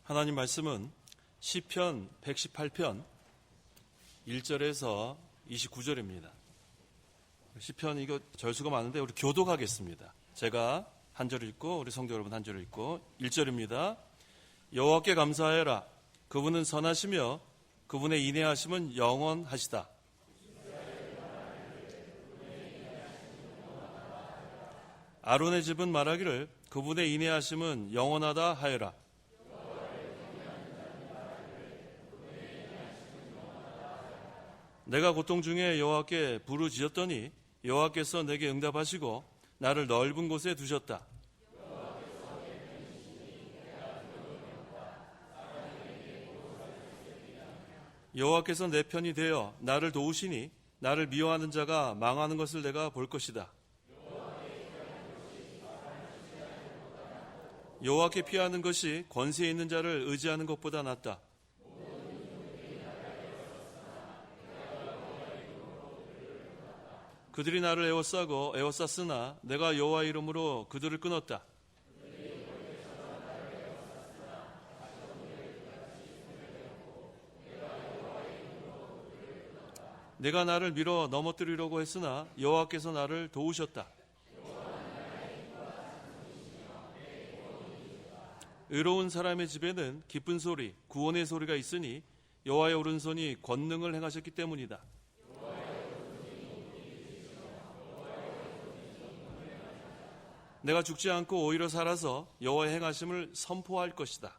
하나님 말씀은 시편 118편 1절에서 29절입니다. 시편 이거 절수가 많은데 우리 교독하겠습니다. 제가 한 절 읽고 우리 성도 여러분 한 절 읽고 1절입니다. 여호와께 감사하여라. 그분은 선하시며 그분의 인애하심은 영원하시다. 아론의 집은 말하기를 그분의 인애하심은 영원하다 하여라. 내가 고통 중에 여호와께 부르짖었더니 여호와께서 내게 응답하시고 나를 넓은 곳에 두셨다. 여호와께서 내 편이 되어 나를 도우시니 나를 미워하는 자가 망하는 것을 내가 볼 것이다. 여호와께 피하는 것이 권세 있는 자를 의지하는 것보다 낫다. 그들이 나를 에워쌌으나 내가 여호와 이름으로 그들을 끊었다. 내가 나를 밀어 넘어뜨리려고 했으나 여호와께서 나를 도우셨다. 의로운 사람의 집에는 기쁜 소리, 구원의 소리가 있으니 여호와의 오른손이 권능을 행하셨기 때문이다. 내가 죽지 않고 오히려 살아서 여호와의 행하심을 선포할 것이다.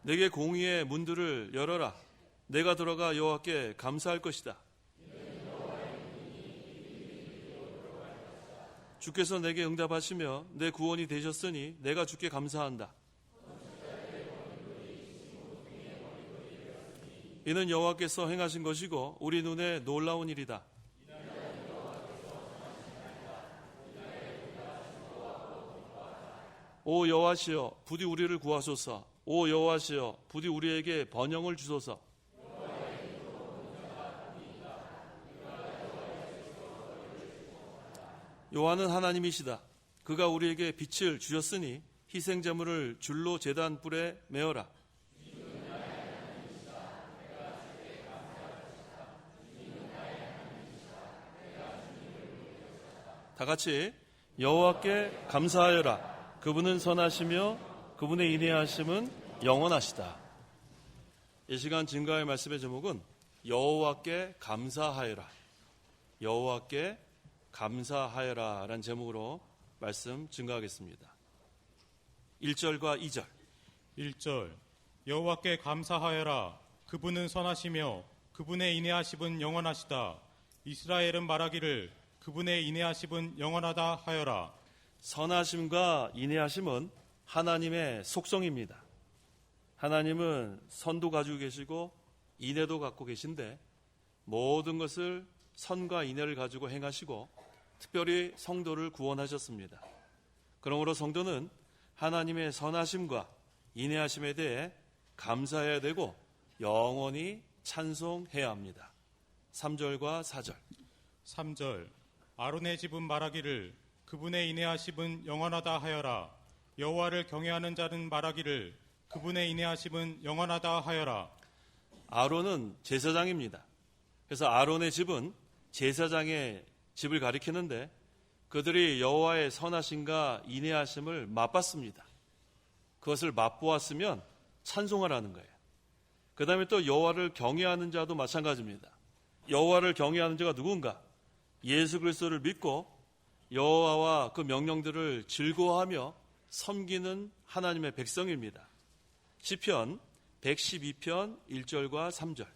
내게 공의의 문들을 열어라. 내가 들어가 여호와께 감사할 것이다. 주께서 내게 응답하시며 내 구원이 되셨으니 내가 주께 감사한다. 이는 여호와께서 행하신 것이고 우리 눈에 놀라운 일이다. 오 여호와시여 부디 우리를 구하소서. 오 여호와시여 부디 우리에게 번영을 주소서. 여호와는 하나님이시다. 그가 우리에게 빛을 주셨으니 희생제물을 줄로 제단 뿔에 메어라. 다 같이 여호와께 감사하여라. 그분은 선하시며 그분의 인애하심은 영원하시다. 이 시간 증거의 말씀의 제목은 여호와께 감사하여라. 여호와께 감사하여라 라는 제목으로 말씀 증거하겠습니다. 1절과 2절 1절 여호와께 감사하여라. 그분은 선하시며 그분의 인애하심은 영원하시다. 이스라엘은 말하기를 그분의 인애하심은 영원하다 하여라. 선하심과 인애하심은 하나님의 속성입니다. 하나님은 선도 가지고 계시고 인애도 갖고 계신데 모든 것을 선과 인애를 가지고 행하시고 특별히 성도를 구원하셨습니다. 그러므로 성도는 하나님의 선하심과 인애하심에 대해 감사해야 되고 영원히 찬송해야 합니다. 3절과 4절 3절 아론의 집은 말하기를 그분의 인애하심은 영원하다 하여라. 여호와를 경외하는 자는 말하기를 그분의 인애하심은 영원하다 하여라. 아론은 제사장입니다. 그래서 아론의 집은 제사장의 집을 가리키는데 그들이 여호와의 선하심과 인애하심을 맛봤습니다. 그것을 맛보았으면 찬송하라는 거예요. 그 다음에 또 여호와를 경외하는 자도 마찬가지입니다. 여호와를 경외하는 자가 누군가? 예수 그리스도를 믿고 여호와와 그 명령들을 즐거워하며 섬기는 하나님의 백성입니다. 시편 112편 1절과 3절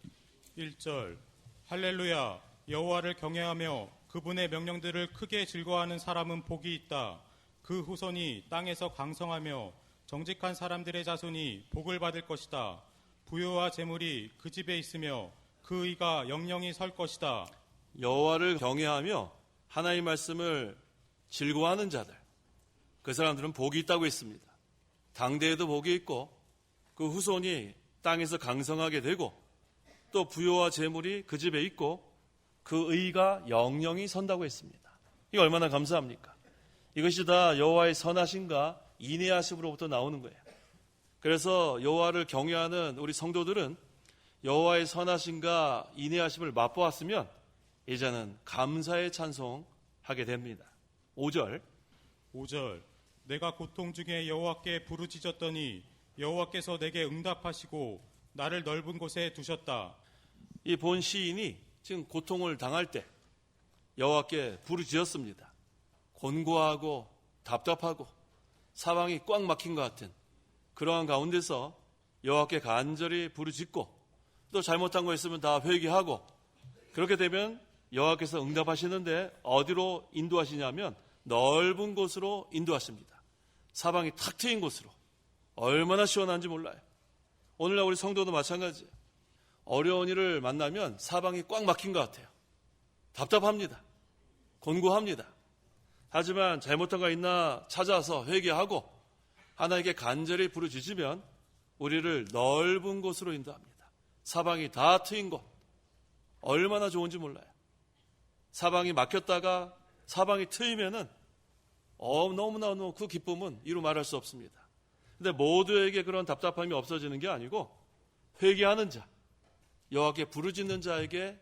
1절 할렐루야. 여호와를 경외하며 그분의 명령들을 크게 즐거워하는 사람은 복이 있다. 그 후손이 땅에서 강성하며 정직한 사람들의 자손이 복을 받을 것이다. 부요와 재물이 그 집에 있으며 그 의가 영영이 설 것이다. 여호와를 경외하며 하나님의 말씀을 즐거워하는 자들, 그 사람들은 복이 있다고 했습니다. 당대에도 복이 있고 그 후손이 땅에서 강성하게 되고 또 부요와 재물이 그 집에 있고 그 의가 영영이 선다고 했습니다. 이거 얼마나 감사합니까? 이것이 다 여호와의 선하심과 인내하심으로부터 나오는 거예요. 그래서 여호와를 경외하는 우리 성도들은 여호와의 선하심과 인내하심을 맛보았으면 이제는 감사의 찬송하게 됩니다. 5절 5절 내가 고통 중에 여호와께 부르짖었더니 여호와께서 내게 응답하시고 나를 넓은 곳에 두셨다. 이 본 시인이 지금 고통을 당할 때 여호와께 부르짖었습니다. 곤고하고 답답하고 사방이 꽉 막힌 것 같은 그러한 가운데서 여호와께 간절히 부르짖고 또 잘못한 거 있으면 다 회개하고 그렇게 되면 여호와께서 응답하시는데 어디로 인도하시냐면 넓은 곳으로 인도하십니다. 사방이 탁 트인 곳으로. 얼마나 시원한지 몰라요. 오늘날 우리 성도도 마찬가지예요. 어려운 일을 만나면 사방이 꽉 막힌 것 같아요. 답답합니다. 곤고합니다. 하지만 잘못한 거 있나 찾아서 회개하고 하나님께 간절히 부르짖으면 우리를 넓은 곳으로 인도합니다. 사방이 다 트인 곳. 얼마나 좋은지 몰라요. 사방이 막혔다가 사방이 트이면은 너무나 그 기쁨은 이루 말할 수 없습니다. 근데 모두에게 그런 답답함이 없어지는 게 아니고 회개하는 자, 여호와께 부르짖는 자에게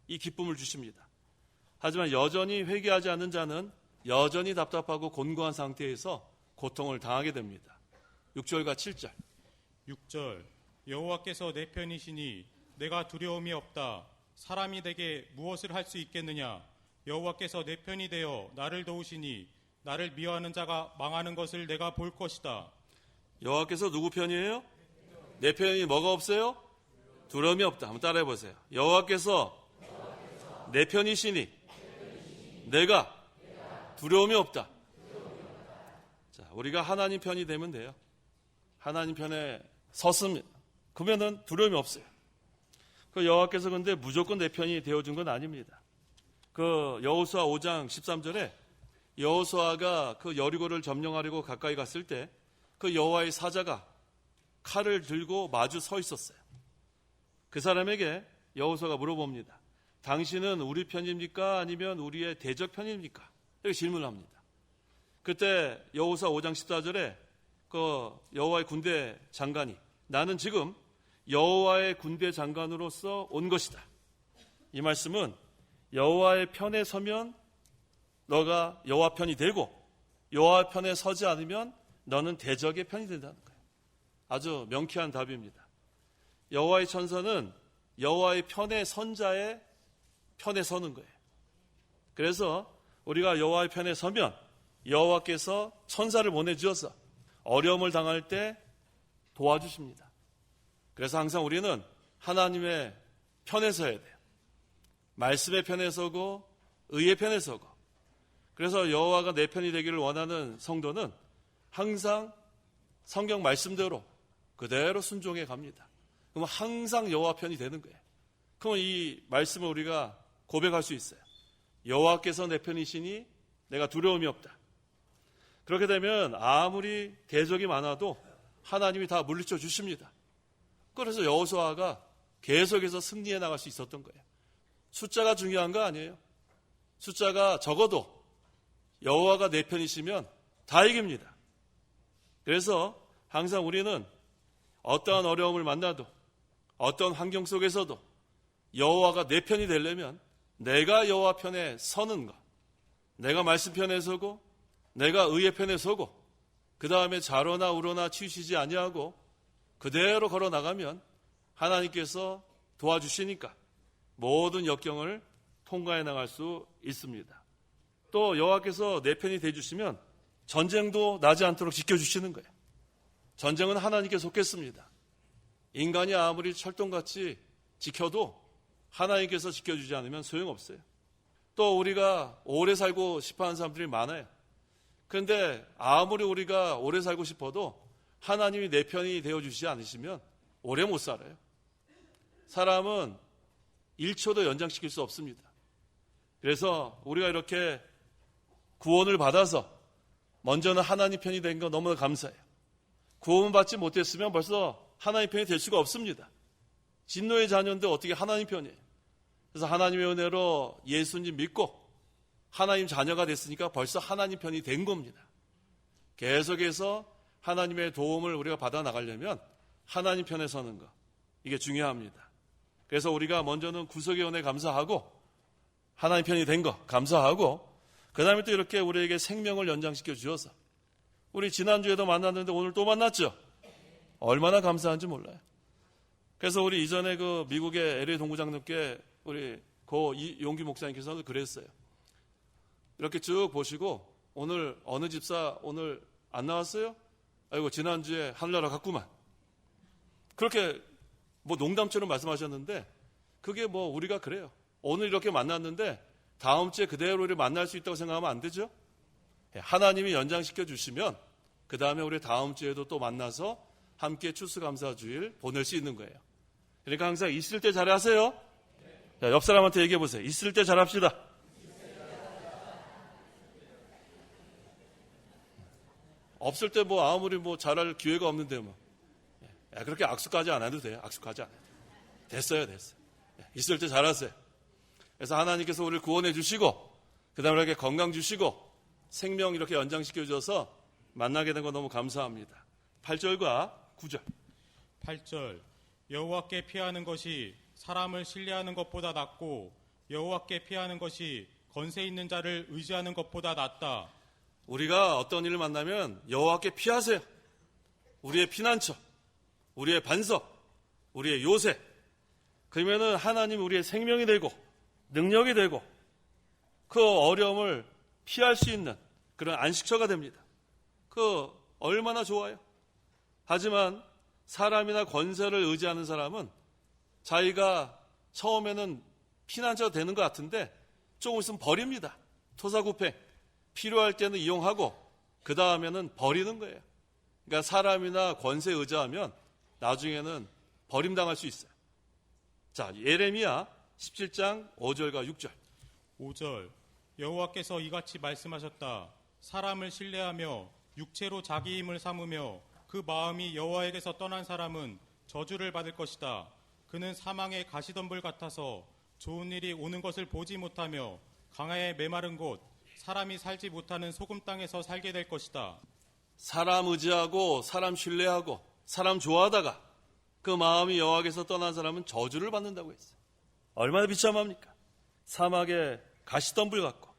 이 기쁨을 주십니다. 하지만 여전히 회개하지 않는 자는 여전히 답답하고 곤고한 상태에서 고통을 당하게 됩니다. 6절과 7절 6절 여호와께서 내 편이시니 내가 두려움이 없다. 사람이 내게 무엇을 할 수 있겠느냐. 여호와께서 내 편이 되어 나를 도우시니 나를 미워하는 자가 망하는 것을 내가 볼 것이다. 여호와께서 누구 편이에요? 내 편이 뭐가 없어요? 두려움이 없다. 한번 따라해 보세요. 여호와께서 내 편이시니 내가 두려움이 없다. 자, 우리가 하나님 편이 되면 돼요. 하나님 편에 섰습니다. 그러면은 두려움이 없어요. 그 여호와께서 근데 무조건 내 편이 되어준 건 아닙니다. 그 여호수아 5장 13절에 여호수아가 그 여리고를 점령하려고 가까이 갔을 때 그 여호와의 사자가 칼을 들고 마주 서 있었어요. 그 사람에게 여호수아가 물어봅니다. 당신은 우리 편입니까? 아니면 우리의 대적 편입니까? 이렇게 질문을 합니다. 그때 여호수아 5장 14절에 그 여호와의 군대 장관이 나는 지금 여호와의 군대 장관으로서 온 것이다. 이 말씀은 여호와의 편에 서면 너가 여호와 편이 되고 여호와 편에 서지 않으면 너는 대적의 편이 된다는 거예요. 아주 명쾌한 답입니다. 여호와의 천사는 여호와의 편에 선 자의 편에 서는 거예요. 그래서 우리가 여호와의 편에 서면 여호와께서 천사를 보내주셔서 어려움을 당할 때 도와주십니다. 그래서 항상 우리는 하나님의 편에 서야 돼요. 말씀의 편에 서고 의의 편에 서고. 그래서 여호와가 내 편이 되기를 원하는 성도는 항상 성경 말씀대로 그대로 순종해 갑니다. 그럼 항상 여호와 편이 되는 거예요. 그럼 이 말씀을 우리가 고백할 수 있어요. 여호와께서 내 편이시니 내가 두려움이 없다. 그렇게 되면 아무리 대적이 많아도 하나님이 다 물리쳐 주십니다. 그래서 여호수아가 계속해서 승리해 나갈 수 있었던 거예요. 숫자가 중요한 거 아니에요. 숫자가 적어도 여호와가 내 편이시면 다 이깁니다. 그래서 항상 우리는 어떠한 어려움을 만나도 어떤 환경 속에서도 여호와가 내 편이 되려면 내가 여호와 편에 서는 것, 내가 말씀 편에 서고 내가 의의 편에 서고 그 다음에 좌로나 우로나 치우치지 아니하고 그대로 걸어 나가면 하나님께서 도와주시니까 모든 역경을 통과해 나갈 수 있습니다. 또 여호와께서 내 편이 되어주시면 전쟁도 나지 않도록 지켜주시는 거예요. 전쟁은 하나님께 속했습니다. 인간이 아무리 철동같이 지켜도 하나님께서 지켜주지 않으면 소용없어요. 또 우리가 오래 살고 싶어하는 사람들이 많아요. 그런데 아무리 우리가 오래 살고 싶어도 하나님이 내 편이 되어주시지 않으시면 오래 못 살아요. 사람은 1초도 연장시킬 수 없습니다. 그래서 우리가 이렇게 구원을 받아서 먼저는 하나님 편이 된 거 너무나 감사해요. 구원 받지 못했으면 벌써 하나님 편이 될 수가 없습니다. 진노의 자녀인데 어떻게 하나님 편이에요. 그래서 하나님의 은혜로 예수님 믿고 하나님 자녀가 됐으니까 벌써 하나님 편이 된 겁니다. 계속해서 하나님의 도움을 우리가 받아 나가려면 하나님 편에 서는 것, 이게 중요합니다. 그래서 우리가 먼저는 구속의 은혜 감사하고 하나님 편이 된 것 감사하고, 그 다음에 또 이렇게 우리에게 생명을 연장시켜 주셔서 우리 지난주에도 만났는데 오늘 또 만났죠. 얼마나 감사한지 몰라요. 그래서 우리 이전에 그 미국의 LA 동부장님께 우리 고 이용기 목사님께서는 그랬어요. 이렇게 쭉 보시고 오늘 어느 집사 오늘 안 나왔어요? 아이고 지난주에 하늘나라 갔구만. 그렇게 뭐 농담처럼 말씀하셨는데, 그게 뭐 우리가 그래요. 오늘 이렇게 만났는데 다음 주에 그대로 우리 만날 수 있다고 생각하면 안 되죠. 하나님이 연장시켜 주시면 그 다음에 우리 다음 주에도 또 만나서 함께 추수감사주일 보낼 수 있는 거예요. 그러니까 항상 있을 때 잘하세요. 자, 옆 사람한테 얘기해 보세요. 있을 때 잘합시다. 없을 때 뭐 아무리 뭐 잘할 기회가 없는데 뭐 그렇게 악수까지 안 해도 돼요. 악수까지 안 해도 됐어요. 있을 때 잘하세요. 그래서 하나님께서 우리를 구원해 주시고 그 다음에 이렇게 건강 주시고 생명 이렇게 연장시켜 주셔서 만나게 된 거 너무 감사합니다. 8절과 9절. 8절 여호와께 피하는 것이 사람을 신뢰하는 것보다 낫고 여호와께 피하는 것이 권세 있는 자를 의지하는 것보다 낫다. 우리가 어떤 일을 만나면 여호와께 피하세요. 우리의 피난처, 우리의 반석, 우리의 요새. 그러면은 하나님이 우리의 생명이 되고 능력이 되고 그 어려움을 피할 수 있는 그런 안식처가 됩니다. 그 얼마나 좋아요. 하지만 사람이나 권세를 의지하는 사람은 자기가 처음에는 피난처가 되는 것 같은데 조금 있으면 버립니다. 토사구팽. 필요할 때는 이용하고 그 다음에는 버리는 거예요. 그러니까 사람이나 권세에 의지하면 나중에는 버림당할 수 있어요. 자, 예레미야 17장 5절과 6절. 5절 여호와께서 이같이 말씀하셨다. 사람을 신뢰하며 육체로 자기 힘을 삼으며 그 마음이 여호와에게서 떠난 사람은 저주를 받을 것이다. 그는 사망의 가시덤불 같아서 좋은 일이 오는 것을 보지 못하며 강야의 메마른 곳 사람이 살지 못하는 소금 땅에서 살게 될 것이다. 사람 의지하고 사람 신뢰하고 사람 좋아하다가 그 마음이 여호와께서 떠난 사람은 저주를 받는다고 했어요. 얼마나 비참합니까? 사막에 가시덤불 같고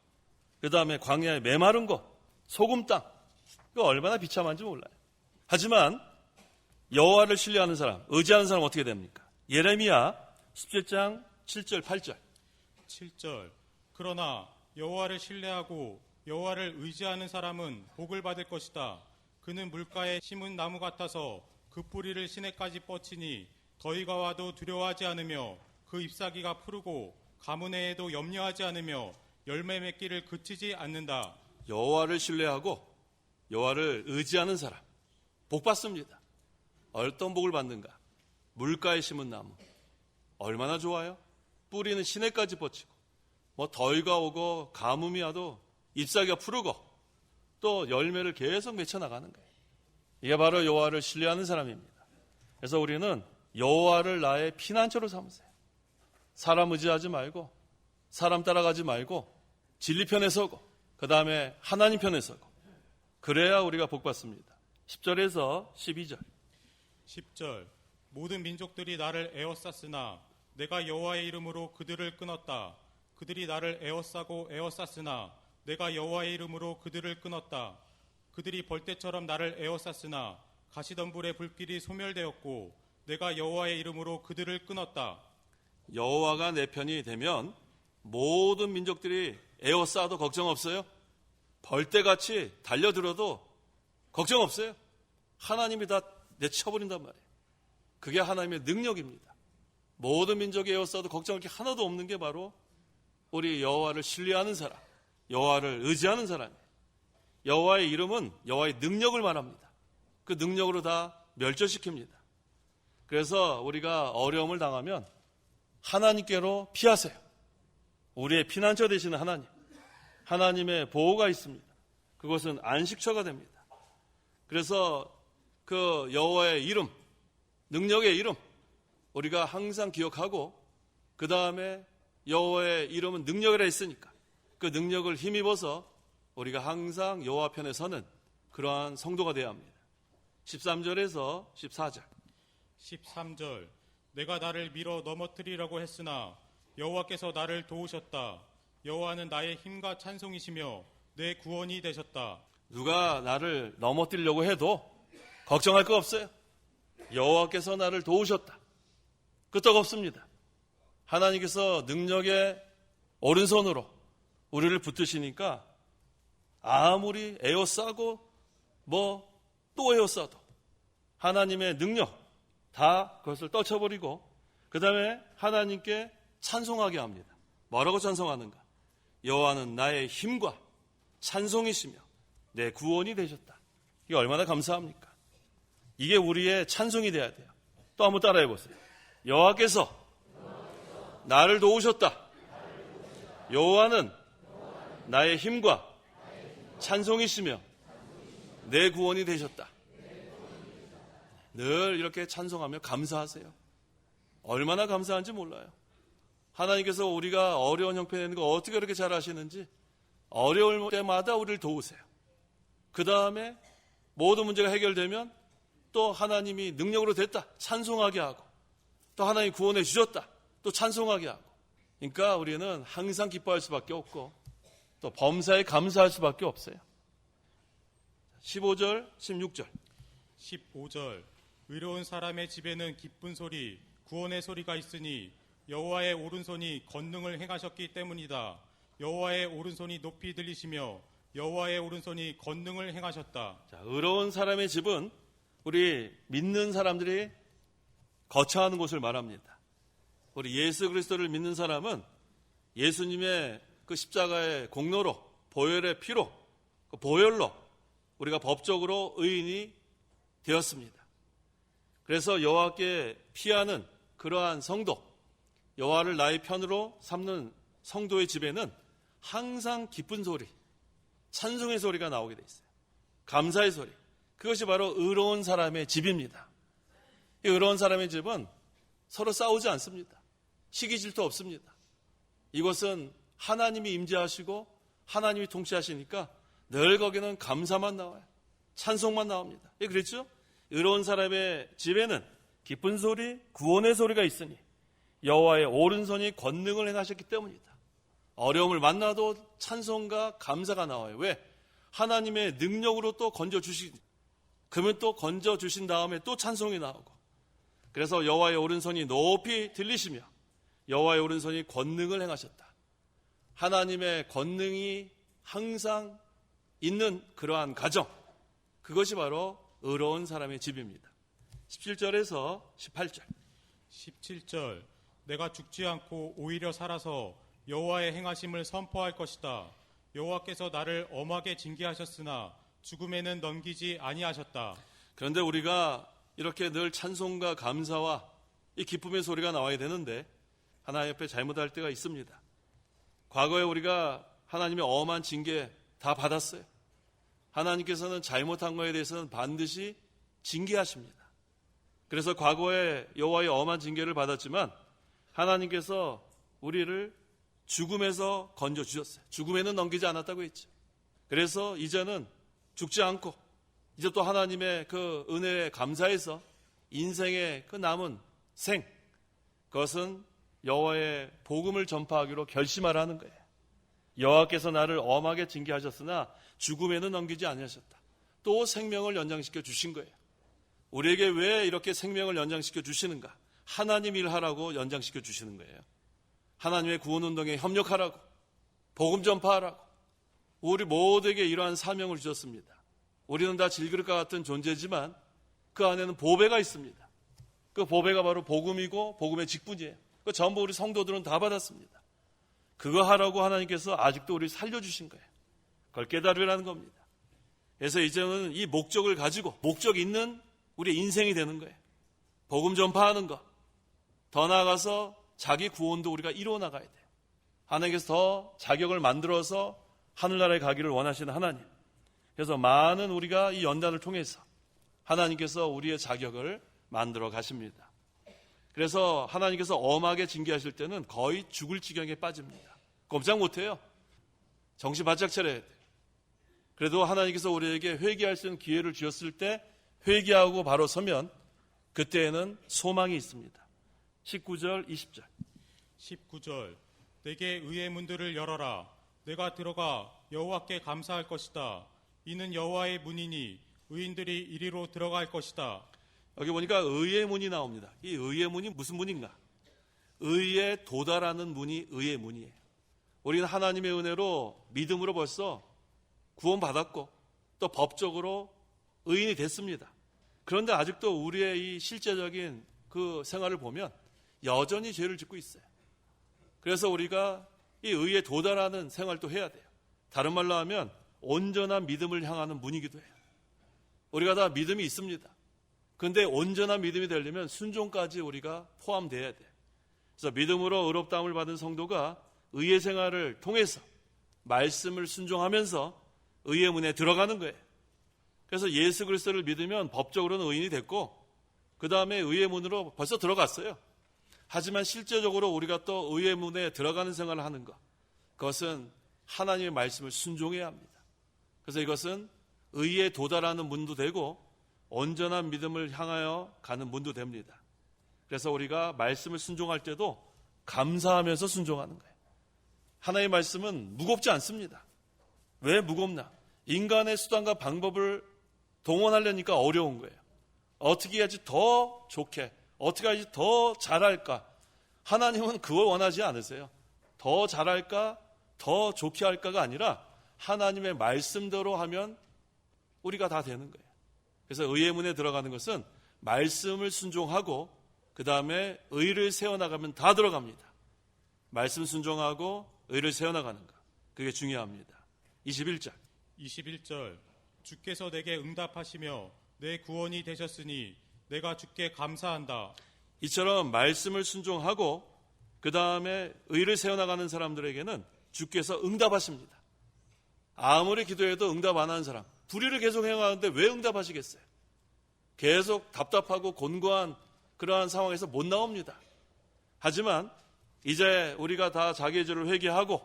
그 다음에 광야에 메마른 곳 소금 땅, 그 얼마나 비참한지 몰라요. 하지만 여호와를 신뢰하는 사람, 의지하는 사람 어떻게 됩니까? 예레미야 17장 7절 8절. 7절 그러나 여호와를 신뢰하고 여호와를 의지하는 사람은 복을 받을 것이다. 그는 물가에 심은 나무 같아서 그 뿌리를 시내까지 뻗치니 더위가 와도 두려워하지 않으며 그 잎사귀가 푸르고 가뭄에도 염려하지 않으며 열매 맺기를 그치지 않는다. 여호와를 신뢰하고 여호와를 의지하는 사람 복 받습니다. 어떤 복을 받는가? 물가에 심은 나무 얼마나 좋아요? 뿌리는 시내까지 뻗치고 뭐 더위가 오고 가뭄이 와도 잎사귀가 푸르고 또 열매를 계속 맺혀 나가는 거예요. 이게 바로 여호와를 신뢰하는 사람입니다. 그래서 우리는 여호와를 나의 피난처로 삼으세요. 사람 의지하지 말고 사람 따라가지 말고 진리 편에 서고 그 다음에 하나님 편에 서고 그래야 우리가 복 받습니다. 10절에서 12절. 10절 모든 민족들이 나를 에워쌌으나 내가 여호와의 이름으로 그들을 끊었다. 그들이 나를 에워싸고 에워쌌으나 내가 여호와의 이름으로 그들을 끊었다. 그들이 벌떼처럼 나를 에워쌌으나 가시덤불의 불길이 소멸되었고 내가 여호와의 이름으로 그들을 끊었다. 여호와가 내 편이 되면 모든 민족들이 에워싸도 걱정 없어요. 벌떼같이 달려들어도 걱정 없어요. 하나님이 다 내쳐버린단 말이에요. 그게 하나님의 능력입니다. 모든 민족이 에워싸도 걱정할 게 하나도 없는 게 바로 우리 여호와를 신뢰하는 사람, 여호와를 의지하는 사람이에요. 여호와의 이름은 여호와의 능력을 말합니다. 그 능력으로 다 멸절시킵니다. 그래서 우리가 어려움을 당하면 하나님께로 피하세요. 우리의 피난처 되시는 하나님, 하나님의 보호가 있습니다. 그것은 안식처가 됩니다. 그래서 그 여호와의 이름, 능력의 이름 우리가 항상 기억하고 그 다음에 여호와의 이름은 능력이라 했으니까 그 능력을 힘입어서 우리가 항상 여호와 편에 서는 그러한 성도가 되어야 합니다. 13절에서 14절. 13절 내가 나를 밀어 넘어뜨리려고 했으나 여호와께서 나를 도우셨다. 여호와는 나의 힘과 찬송이시며 내 구원이 되셨다. 누가 나를 넘어뜨리려고 해도 걱정할 거 없어요. 여호와께서 나를 도우셨다. 끄떡없습니다. 하나님께서 능력의 오른손으로 우리를 붙드시니까 아무리 에워싸고 또 에워싸도 하나님의 능력 다 그것을 떨쳐버리고 그 다음에 하나님께 찬송하게 합니다. 뭐라고 찬송하는가? 여호와는 나의 힘과 찬송이시며 내 구원이 되셨다. 이게 얼마나 감사합니까? 이게 우리의 찬송이 돼야 돼요. 또 한번 따라해 보세요. 여호와께서 나를 도우셨다. 여호와는 나의 힘과 찬송이시며 내 구원이 되셨다. 늘 이렇게 찬송하며 감사하세요. 얼마나 감사한지 몰라요. 하나님께서 우리가 어려운 형편에 있는 거 어떻게 그렇게 잘 아시는지 어려울 때마다 우리를 도우세요. 그 다음에 모든 문제가 해결되면 또 하나님이 능력으로 됐다 찬송하게 하고 또 하나님 구원해 주셨다 또 찬송하게 하고 그러니까 우리는 항상 기뻐할 수밖에 없고 또 범사에 감사할 수밖에 없어요. 15절 16절 15절 의로운 사람의 집에는 기쁜 소리 구원의 소리가 있으니 여호와의 오른손이 권능을 행하셨기 때문이다. 여호와의 오른손이 높이 들리시며 여호와의 오른손이 권능을 행하셨다. 자, 의로운 사람의 집은 우리 믿는 사람들이 거처하는 곳을 말합니다. 우리 예수 그리스도를 믿는 사람은 예수님의 그 십자가의 공로로 보혈의 피로 그 보혈로 우리가 법적으로 의인이 되었습니다. 그래서 여호와께 피하는 그러한 성도, 여호와를 나의 편으로 삼는 성도의 집에는 항상 기쁜 소리, 찬송의 소리가 나오게 돼 있어요. 감사의 소리. 그것이 바로 의로운 사람의 집입니다. 이 의로운 사람의 집은 서로 싸우지 않습니다. 시기 질투 없습니다. 이것은 하나님이 임재하시고 하나님이 통치하시니까 늘 거기는 감사만 나와요. 찬송만 나옵니다. 예, 그랬죠? 의로운 사람의 집에는 기쁜 소리, 구원의 소리가 있으니 여호와의 오른손이 권능을 행하셨기 때문이다. 어려움을 만나도 찬송과 감사가 나와요. 왜? 하나님의 능력으로 또 건져주시니 그러면 또 건져주신 다음에 또 찬송이 나오고 그래서 여호와의 오른손이 높이 들리시며 여호와의 오른손이 권능을 행하셨다. 하나님의 권능이 항상 있는 그러한 가정, 그것이 바로 의로운 사람의 집입니다. 17절에서 18절 17절 내가 죽지 않고 오히려 살아서 여호와의 행하심을 선포할 것이다. 여호와께서 나를 엄하게 징계하셨으나 죽음에는 넘기지 아니하셨다. 그런데 우리가 이렇게 늘 찬송과 감사와 이 기쁨의 소리가 나와야 되는데 하나님 앞에 잘못할 때가 있습니다. 과거에 우리가 하나님의 엄한 징계 다 받았어요. 하나님께서는 잘못한 것에 대해서는 반드시 징계하십니다. 그래서 과거에 여호와의 엄한 징계를 받았지만 하나님께서 우리를 죽음에서 건져주셨어요. 죽음에는 넘기지 않았다고 했죠. 그래서 이제는 죽지 않고 이제 또 하나님의 그 은혜에 감사해서 인생의 그 남은 생, 그것은 여호와의 복음을 전파하기로 결심하라는 거예요. 여호와께서 나를 엄하게 징계하셨으나 죽음에는 넘기지 아니하셨다. 또 생명을 연장시켜 주신 거예요. 우리에게 왜 이렇게 생명을 연장시켜 주시는가? 하나님 일하라고 연장시켜 주시는 거예요. 하나님의 구원운동에 협력하라고, 복음 전파하라고, 우리 모두에게 이러한 사명을 주셨습니다. 우리는 다 질그릇과 같은 존재지만 그 안에는 보배가 있습니다. 그 보배가 바로 복음이고 복음의 직분이에요. 그 전부 우리 성도들은 다 받았습니다. 그거 하라고 하나님께서 아직도 우리 살려주신 거예요. 그걸 깨달으라는 겁니다. 그래서 이제는 이 목적을 가지고 목적 있는 우리 인생이 되는 거예요. 복음 전파하는 것. 더 나아가서 자기 구원도 우리가 이루어 나가야 돼요. 하나님께서 더 자격을 만들어서 하늘나라에 가기를 원하시는 하나님. 그래서 많은 우리가 이 연단을 통해서 하나님께서 우리의 자격을 만들어 가십니다. 그래서 하나님께서 엄하게 징계하실 때는 거의 죽을 지경에 빠집니다. 꼼짝 못해요. 정신 바짝 차려야 돼요. 그래도 하나님께서 우리에게 회개할 수 있는 기회를 주었을 때 회개하고 바로 서면 그때에는 소망이 있습니다. 19절, 20절. 19절 내게 의의 문들을 열어라. 내가 들어가 여호와께 감사할 것이다. 이는 여호와의 문이니 의인들이 이리로 들어갈 것이다. 여기 보니까 의의 문이 나옵니다. 이 의의 문이 무슨 문인가? 의에 도달하는 문이 의의 문이에요. 우리는 하나님의 은혜로 믿음으로 벌써 구원받았고 또 법적으로 의인이 됐습니다. 그런데 아직도 우리의 이 실제적인 그 생활을 보면 여전히 죄를 짓고 있어요. 그래서 우리가 이 의에 도달하는 생활도 해야 돼요. 다른 말로 하면 온전한 믿음을 향하는 문이기도 해요. 우리가 다 믿음이 있습니다. 그런데 온전한 믿음이 되려면 순종까지 우리가 포함되어야 돼요. 그래서 믿음으로 의롭다함을 받은 성도가 의의 생활을 통해서 말씀을 순종하면서 의의 문에 들어가는 거예요. 그래서 예수 그리스도를 믿으면 법적으로는 의인이 됐고 그 다음에 의의 문으로 벌써 들어갔어요. 하지만 실제적으로 우리가 또 의의 문에 들어가는 생활을 하는 것, 그것은 하나님의 말씀을 순종해야 합니다. 그래서 이것은 의에 도달하는 문도 되고 온전한 믿음을 향하여 가는 문도 됩니다. 그래서 우리가 말씀을 순종할 때도 감사하면서 순종하는 거예요. 하나님의 말씀은 무겁지 않습니다. 왜 무겁나? 인간의 수단과 방법을 동원하려니까 어려운 거예요. 어떻게 해야지 더 좋게, 어떻게 해야지 더 잘할까? 하나님은 그걸 원하지 않으세요. 더 잘할까, 더 좋게 할까가 아니라 하나님의 말씀대로 하면 우리가 다 되는 거예요. 그래서 의의 문에 들어가는 것은 말씀을 순종하고 그 다음에 의를 세워나가면 다 들어갑니다. 말씀 순종하고 의를 세워나가는 것, 그게 중요합니다. 21절 주께서 내게 응답하시며 내 구원이 되셨으니 내가 주께 감사한다. 이처럼 말씀을 순종하고 그 다음에 의를 세워나가는 사람들에게는 주께서 응답하십니다. 아무리 기도해도 응답 안 하는 사람, 불의를 계속 행하는데 왜 응답하시겠어요? 계속 답답하고 곤고한 그러한 상황에서 못 나옵니다. 하지만 이제 우리가 다 자기의 죄를 회개하고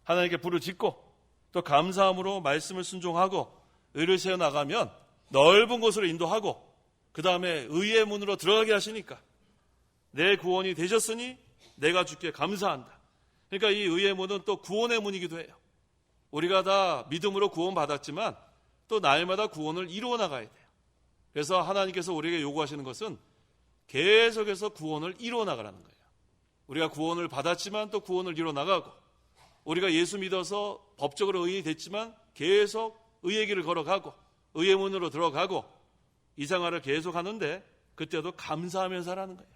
하나님께 불을 짓고 또 감사함으로 말씀을 순종하고 의를 세워나가면 넓은 곳으로 인도하고 그 다음에 의의 문으로 들어가게 하시니까 내 구원이 되셨으니 내가 주께 감사한다. 그러니까 이 의의 문은 또 구원의 문이기도 해요. 우리가 다 믿음으로 구원받았지만 또 날마다 구원을 이루어 나가야 돼요. 그래서 하나님께서 우리에게 요구하시는 것은 계속해서 구원을 이루어 나가라는 거예요. 우리가 구원을 받았지만 또 구원을 이루어 나가고 우리가 예수 믿어서 법적으로 의인이 됐지만 계속 의의 길을 걸어가고 의의 문으로 들어가고 이 생활을 계속 하는데 그때도 감사하면서 하라는 거예요.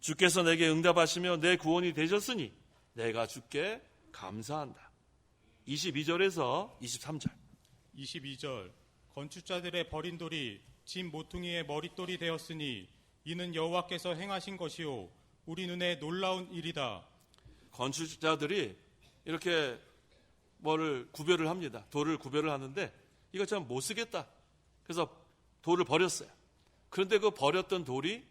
주께서 내게 응답하시며 내 구원이 되셨으니 내가 주께 감사한다. 22절에서 23절. 22절 건축자들의 버린 돌이 진 모퉁이의 머릿돌이 되었으니 이는 여호와께서 행하신 것이요 우리 눈에 놀라운 일이다. 건축자들이 이렇게 뭐를 구별을 합니다. 돌을 구별을 하는데 이거 참 못 쓰겠다. 그래서 돌을 버렸어요. 그런데 그 버렸던 돌이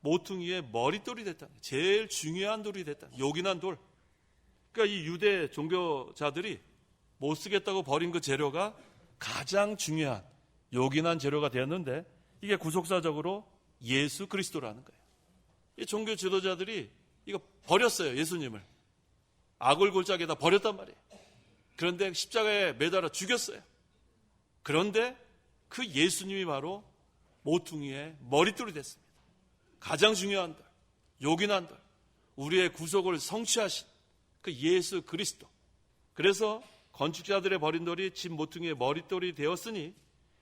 모퉁이의 머릿돌이 됐다. 제일 중요한 돌이 됐다. 요긴한 돌. 그러니까 이 유대 종교자들이 못 쓰겠다고 버린 그 재료가 가장 중요한 요긴한 재료가 되었는데 이게 구속사적으로 예수 그리스도라는 거예요. 이 종교 지도자들이 이거 버렸어요. 예수님을. 악을 골짜기에다 버렸단 말이에요. 그런데 십자가에 매달아 죽였어요. 그런데 그 예수님이 바로 모퉁이의 머릿돌이 됐습니다. 가장 중요한 돌, 요긴한 돌, 우리의 구속을 성취하신 그 예수 그리스도. 그래서 건축자들의 버린 돌이 진 모퉁이의 머릿돌이 되었으니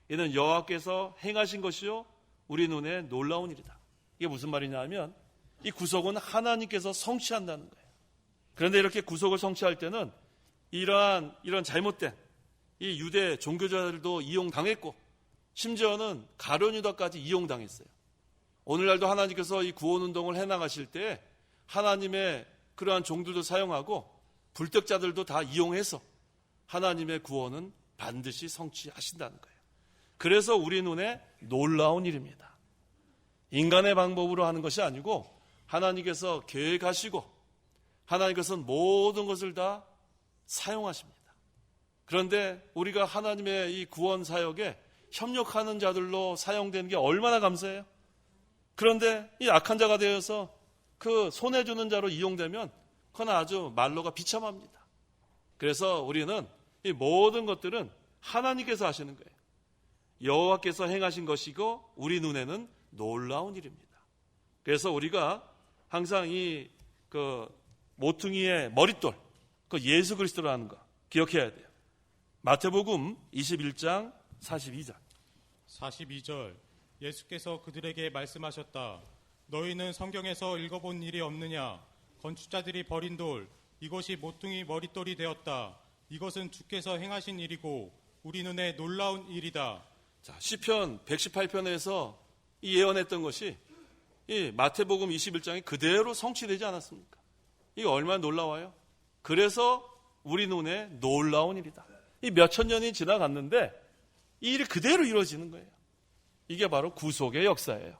이는 여호와께서 행하신 것이요 우리 눈에 놀라운 일이다. 이게 무슨 말이냐 하면 이 구속은 하나님께서 성취한다는 거예요. 그런데 이렇게 구속을 성취할 때는 이런 잘못된 이 유대 종교자들도 이용당했고 심지어는 가룟 유다까지 이용당했어요. 오늘날도 하나님께서 이 구원운동을 해나가실 때 하나님의 그러한 종들도 사용하고 불tek자들도 다 이용해서 하나님의 구원은 반드시 성취하신다는 거예요. 그래서 우리 눈에 놀라운 일입니다. 인간의 방법으로 하는 것이 아니고 하나님께서 계획하시고 하나님께서는 모든 것을 다 사용하십니다. 그런데 우리가 하나님의 이 구원 사역에 협력하는 자들로 사용되는 게 얼마나 감사해요. 그런데 이 악한 자가 되어서 그 손해주는 자로 이용되면 그건 아주 말로가 비참합니다. 그래서 우리는 이 모든 것들은 하나님께서 하시는 거예요. 여호와께서 행하신 것이고 우리 눈에는 놀라운 일입니다. 그래서 우리가 항상 이 모퉁이의 머릿돌, 그 예수 그리스도라는 거 기억해야 돼요. 마태복음 21장 42절. 42절 예수께서 그들에게 말씀하셨다. 너희는 성경에서 읽어본 일이 없느냐? 건축자들이 버린 돌, 이것이 모퉁이 머릿돌이 되었다. 이것은 주께서 행하신 일이고 우리 눈에 놀라운 일이다. 자, 시편 118편에서 이 예언했던 것이 이 마태복음 21장에 그대로 성취되지 않았습니까? 이게 얼마나 놀라워요? 그래서 우리 눈에 놀라운 일이다. 이 몇천 년이 지나갔는데 이 일이 그대로 이루어지는 거예요. 이게 바로 구속의 역사예요.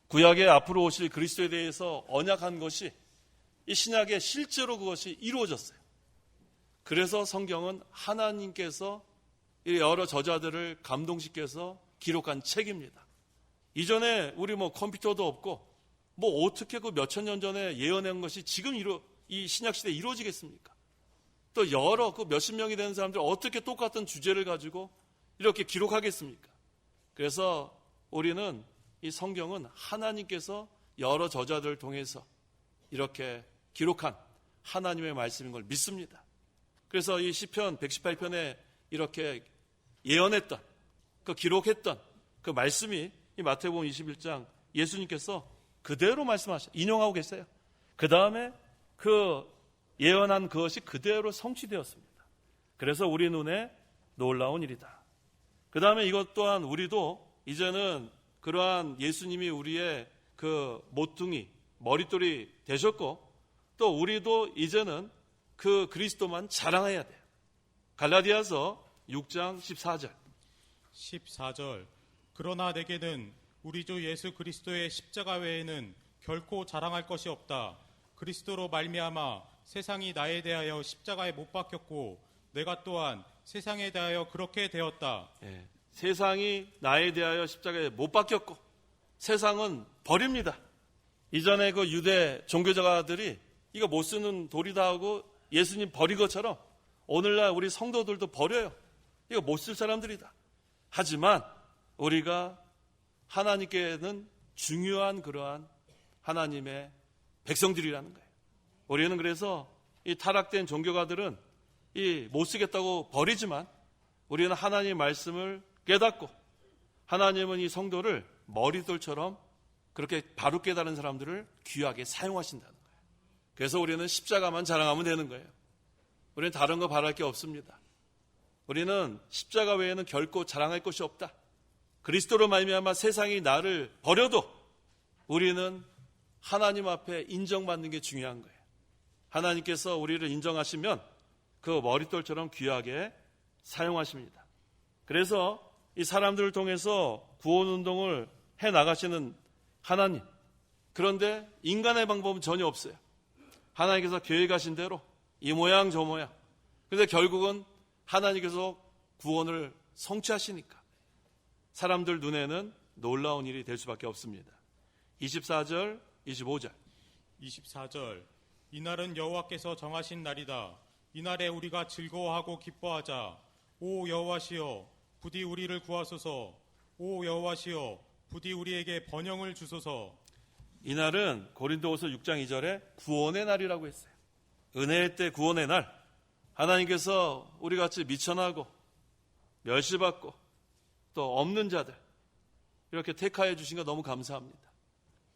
구약의 앞으로 오실 그리스도에 대해서 언약한 것이 이 신약에 실제로 그것이 이루어졌어요. 그래서 성경은 하나님께서 여러 저자들을 감동시켜서 기록한 책입니다. 이전에 우리 컴퓨터도 없고 어떻게 그 몇천 년 전에 예언한 것이 지금 이 신약 시대에 이루어지겠습니까? 또 여러 그 몇십 명이 되는 사람들이 어떻게 똑같은 주제를 가지고 이렇게 기록하겠습니까? 그래서 우리는 이 성경은 하나님께서 여러 저자들을 통해서 이렇게 기록한 하나님의 말씀인 걸 믿습니다. 그래서 이 시편 118편에 이렇게 예언했던 그 기록했던 그 말씀이 이 마태복음 21장 예수님께서 그대로 인용하고 계세요. 그 다음에 그 예언한 그것이 그대로 성취되었습니다. 그래서 우리 눈에 놀라운 일이다. 그 다음에 이것 또한 우리도 이제는 그러한 예수님이 우리의 그 모퉁이, 머릿돌이 되셨고 또 우리도 이제는 그 그리스도만 자랑해야 돼요. 갈라디아서 6장 14절. 14절 그러나 내게는 우리 주 예수 그리스도의 십자가 외에는 결코 자랑할 것이 없다. 그리스도로 말미암아 세상이 나에 대하여 십자가에 못 박혔고 내가 또한 세상에 대하여 그렇게 되었다. 예, 세상이 나에 대하여 십자가에 못 박혔고 세상은 버립니다. 이전에 그 유대 종교자들이 이거 못 쓰는 돌이다 하고 예수님 버린 것처럼 오늘날 우리 성도들도 버려요. 이거 못 쓸 사람들이다. 하지만 우리가 하나님께는 중요한 그러한 하나님의 백성들이라는 거예요. 우리는 그래서 이 타락된 종교가들은 이 못 쓰겠다고 버리지만 우리는 하나님의 말씀을 깨닫고 하나님은 이 성도를 머릿돌처럼 그렇게 바로 깨달은 사람들을 귀하게 사용하신다는 거예요. 그래서 우리는 십자가만 자랑하면 되는 거예요. 우리는 다른 거 바랄 게 없습니다. 우리는 십자가 외에는 결코 자랑할 것이 없다. 그리스도로 말미암아 세상이 나를 버려도 우리는 하나님 앞에 인정받는 게 중요한 거예요. 하나님께서 우리를 인정하시면 그 머릿돌처럼 귀하게 사용하십니다. 그래서 이 사람들을 통해서 구원운동을 해나가시는 하나님, 그런데 인간의 방법은 전혀 없어요. 하나님께서 계획하신 대로 이 모양 저 모양. 그런데 결국은 하나님께서 구원을 성취하시니까 사람들 눈에는 놀라운 일이 될 수밖에 없습니다. 24절, 25절. 24절 이날은 여호와께서 정하신 날이다. 이날에 우리가 즐거워하고 기뻐하자. 오 여호와시여 부디 우리를 구하소서. 오 여호와시여 부디 우리에게 번영을 주소서. 이날은 고린도후서 6장 2절에 구원의 날이라고 했어요. 은혜의 때 구원의 날. 하나님께서 우리 같이 미천하고 멸시받고 또 없는 자들 이렇게 택하여 주신 거 너무 감사합니다.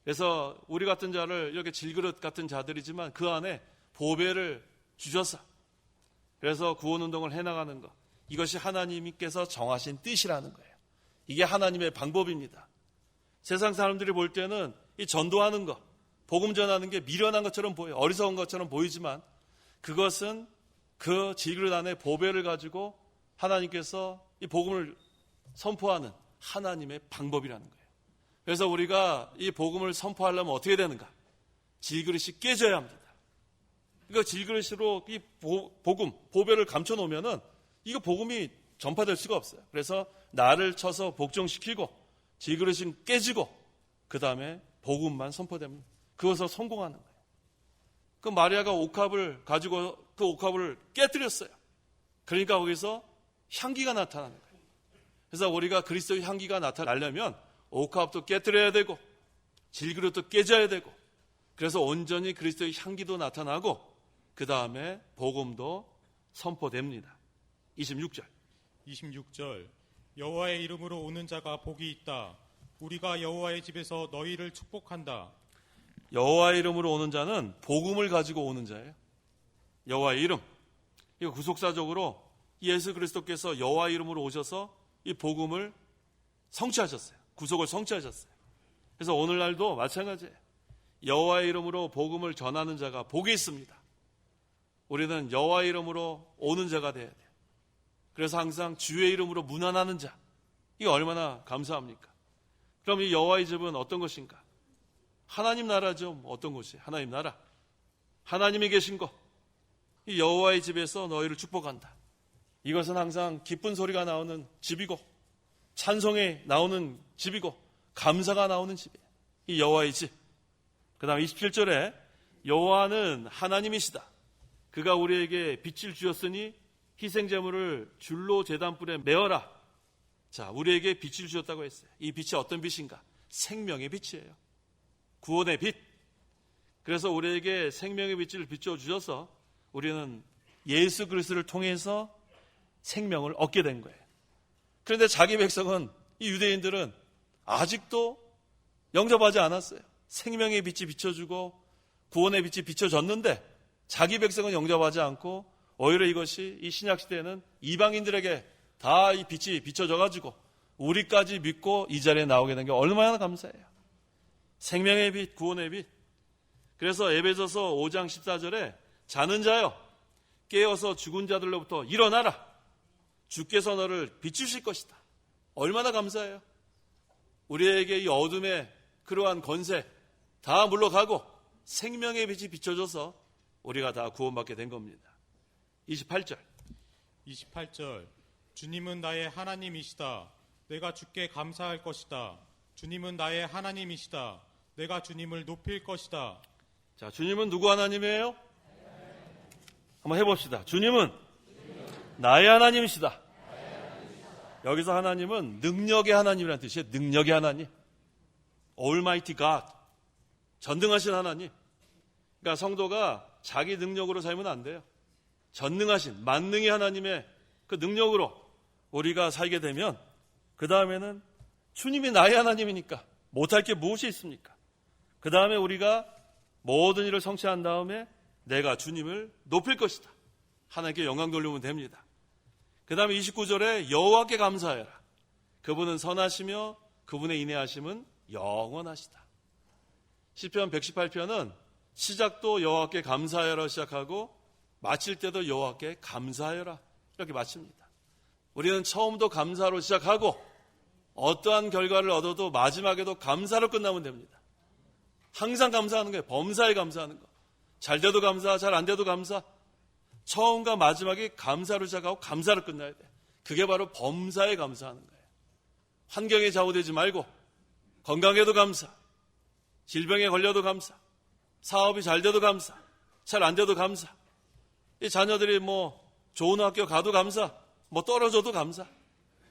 그래서 우리 같은 자를 이렇게 질그릇 같은 자들이지만 그 안에 보배를 주셔서 그래서 구원운동을 해나가는 것, 이것이 하나님께서 정하신 뜻이라는 거예요. 이게 하나님의 방법입니다. 세상 사람들이 볼 때는 이 전도하는 것, 복음 전하는 게 미련한 것처럼 보여요. 어리석은 것처럼 보이지만 그것은 그 질그릇 안에 보배를 가지고 하나님께서 이 복음을 선포하는 하나님의 방법이라는 거예요. 그래서 우리가 이 복음을 선포하려면 어떻게 되는가? 질그릇이 깨져야 합니다. 그러니까 질그릇으로 이 복음, 보배를 감춰놓으면은 이거 복음이 전파될 수가 없어요. 그래서 나를 쳐서 복종시키고 질그릇은 깨지고 그 다음에 복음만 선포됩니다. 그것을 성공하는 거예요. 그 마리아가 옥합을 가지고 그 옥합을 깨뜨렸어요. 그러니까 거기서 향기가 나타나는 거예요. 그래서 우리가 그리스도의 향기가 나타나려면 옥합도 깨뜨려야 되고 질그릇도 깨져야 되고 그래서 온전히 그리스도의 향기도 나타나고 그 다음에 복음도 선포됩니다. 26절 여호와의 이름으로 오는 자가 복이 있다. 우리가 여호와의 집에서 너희를 축복한다. 여호와의 이름으로 오는 자는 복음을 가지고 오는 자예요. 여호와의 이름. 이거 구속사적으로 예수 그리스도께서 여호와의 이름으로 오셔서 이 복음을 성취하셨어요. 구속을 성취하셨어요. 그래서 오늘날도 마찬가지예요. 여호와의 이름으로 복음을 전하는 자가 복이 있습니다. 우리는 여호와의 이름으로 오는 자가 돼야 돼요. 그래서 항상 주의 이름으로 문안하는 자. 이거 얼마나 감사합니까? 그럼 이 여호와의 집은 어떤 것인가? 하나님 나라죠. 어떤 곳이에요? 하나님 나라. 하나님이 계신 곳. 이 여호와의 집에서 너희를 축복한다. 이것은 항상 기쁜 소리가 나오는 집이고 찬송이 나오는 집이고 감사가 나오는 집이에요. 이 여호와의 집. 그 다음 27절에 여호와는 하나님이시다. 그가 우리에게 빛을 주셨으니 희생제물을 줄로 제단불에 메어라. 자, 우리에게 빛을 주셨다고 했어요. 이 빛이 어떤 빛인가? 생명의 빛이에요. 구원의 빛. 그래서 우리에게 생명의 빛을 비춰주셔서 우리는 예수 그리스도를 통해서 생명을 얻게 된 거예요. 그런데 자기 백성은, 이 유대인들은 아직도 영접하지 않았어요. 생명의 빛이 비춰주고 구원의 빛이 비춰졌는데 자기 백성은 영접하지 않고 오히려 이것이 이 신약시대에는 이방인들에게 다 이 빛이 비춰져가지고 우리까지 믿고 이 자리에 나오게 된 게 얼마나 감사해요. 생명의 빛, 구원의 빛. 그래서 에베소서 5장 14절에 자는 자여 깨어서 죽은 자들로부터 일어나라. 주께서 너를 비추실 것이다. 얼마나 감사해요. 우리에게 이 어둠의 그러한 권세 다 물러가고 생명의 빛이 비춰져서 우리가 다 구원받게 된 겁니다. 28절 주님은 나의 하나님이시다. 내가 주께 감사할 것이다. 주님은 나의 하나님이시다. 내가 주님을 높일 것이다. 자, 주님은 누구 하나님이에요? 한번 해봅시다. 주님은 나의 하나님이시다. 여기서 하나님은 능력의 하나님이라는 뜻이에요. 능력의 하나님. Almighty God. 전능하신 하나님. 그러니까 성도가 자기 능력으로 살면 안 돼요. 전능하신 만능의 하나님의 그 능력으로 우리가 살게 되면 그 다음에는 주님이 나의 하나님이니까 못할 게 무엇이 있습니까? 그 다음에 우리가 모든 일을 성취한 다음에 내가 주님을 높일 것이다. 하나님께 영광 돌리면 됩니다. 그 다음에 29절에 여호와께 감사해라. 그분은 선하시며 그분의 인내하심은 영원하시다. 시편 118편은 시작도 여호와께 감사하여라 시작하고 마칠 때도 여호와께 감사하여라 이렇게 마칩니다. 우리는 처음도 감사로 시작하고 어떠한 결과를 얻어도 마지막에도 감사로 끝나면 됩니다. 항상 감사하는 거예요. 범사에 감사하는 거. 잘 돼도 감사, 잘 안 돼도 감사. 처음과 마지막이 감사로 시작하고 감사로 끝나야 돼요. 그게 바로 범사에 감사하는 거예요. 환경에 좌우되지 말고 건강에도 감사, 질병에 걸려도 감사, 사업이 잘 돼도 감사, 잘 안 돼도 감사. 이 자녀들이 좋은 학교 가도 감사, 떨어져도 감사.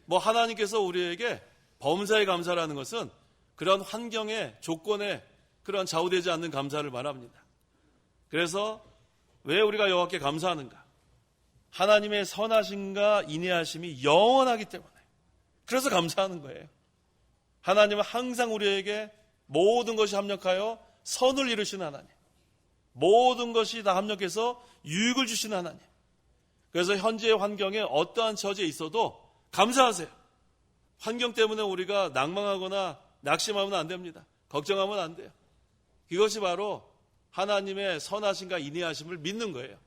하나님께서 우리에게 범사에 감사라는 것은 그런 환경에, 조건에 그런 좌우되지 않는 감사를 말합니다. 그래서 왜 우리가 여호와께 감사하는가? 하나님의 선하심과 인내하심이 영원하기 때문에. 그래서 감사하는 거예요. 하나님은 항상 우리에게 모든 것이 합력하여 선을 이루시는 하나님. 모든 것이 다 합력해서 유익을 주시는 하나님. 그래서 현재의 환경에 어떠한 처지에 있어도 감사하세요. 환경 때문에 우리가 낭망하거나 낙심하면 안 됩니다. 걱정하면 안 돼요. 이것이 바로 하나님의 선하심과 인내하심을 믿는 거예요.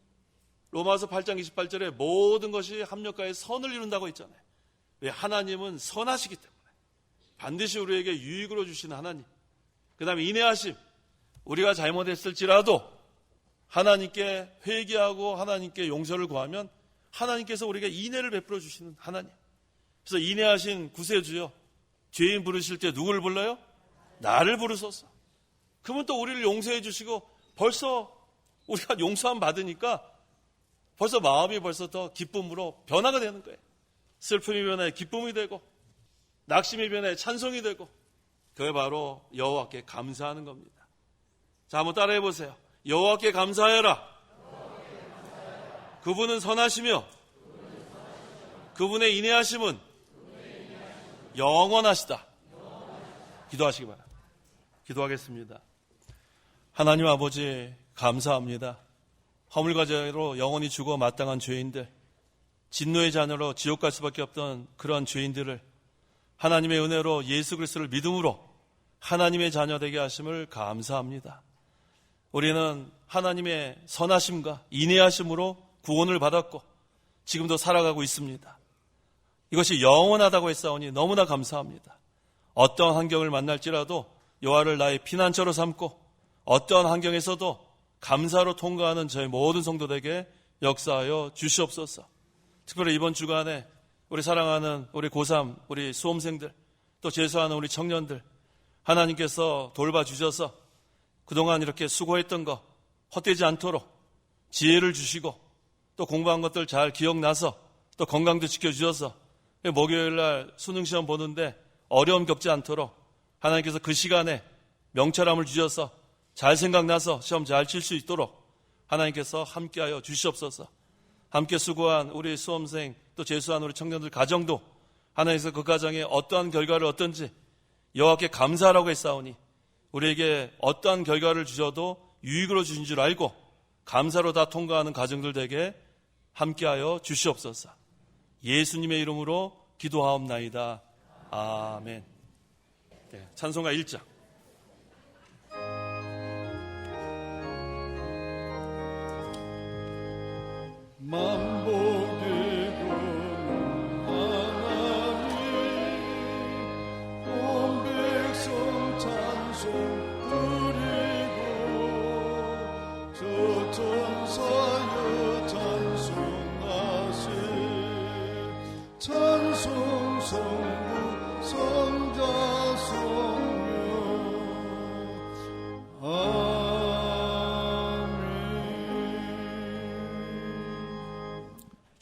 로마서 8장 28절에 모든 것이 합력하여 선을 이룬다고 했잖아요. 왜? 하나님은 선하시기 때문에. 반드시 우리에게 유익으로 주시는 하나님. 그 다음에 인내하심. 우리가 잘못했을지라도 하나님께 회개하고 하나님께 용서를 구하면 하나님께서 우리에게 인애를 베풀어 주시는 하나님. 그래서 인애하신 구세주여, 죄인 부르실 때 누굴 불러요? 나를 부르소서. 그러면 또 우리를 용서해 주시고 벌써 우리가 용서함 받으니까 벌써 마음이 벌써 더 기쁨으로 변화가 되는 거예요. 슬픔이 변화해 기쁨이 되고 낙심이 변화해 찬송이 되고, 그게 바로 여호와께 감사하는 겁니다. 자, 한번 따라해 보세요. 여호와께 감사해라. 그분은 선하시며 그분의 인애하심은 영원하시다. 기도하시기 바랍니다. 기도하겠습니다. 하나님 아버지, 감사합니다. 허물과 죄로 영원히 죽어 마땅한 죄인들, 진노의 자녀로 지옥 갈 수밖에 없던 그런 죄인들을 하나님의 은혜로 예수 그리스도를 믿음으로 하나님의 자녀 되게 하심을 감사합니다. 우리는 하나님의 선하심과 인애하심으로 구원을 받았고 지금도 살아가고 있습니다. 이것이 영원하다고 했사오니 너무나 감사합니다. 어떠한 환경을 만날지라도 여호와를 나의 피난처로 삼고 어떠한 환경에서도 감사로 통과하는 저희 모든 성도들에게 역사하여 주시옵소서. 특별히 이번 주간에 우리 사랑하는 우리 고3, 우리 수험생들, 또 재수하는 우리 청년들, 하나님께서 돌봐주셔서 그동안 이렇게 수고했던 거 헛되지 않도록 지혜를 주시고 또 공부한 것들 잘 기억나서 또 건강도 지켜주셔서 목요일날 수능시험 보는데 어려움 겪지 않도록 하나님께서 그 시간에 명철함을 주셔서 잘 생각나서 시험 잘 칠 수 있도록 하나님께서 함께하여 주시옵소서. 함께 수고한 우리 수험생 또 재수한 우리 청년들 가정도 하나님께서 그 가정에 어떠한 결과를 얻든지 여호와께 감사하라고 했사오니 우리에게 어떠한 결과를 주셔도 유익으로 주신 줄 알고 감사로 다 통과하는 가정들 되게 함께하여 주시옵소서. 예수님의 이름으로 기도하옵나이다. 아멘. 네, 찬송가 1장. 만복이고 하나님 온 백성 찬송 드리고 저 천사여 찬송하세 찬송 성부 성자 성령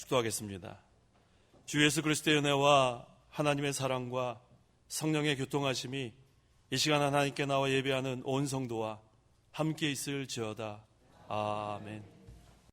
기도하겠습니다. 주 예수 그리스도의 은혜와 하나님의 사랑과 성령의 교통하심이 이 시간 하나님께 나와 예배하는 온 성도와 함께 있을지어다. 아멘.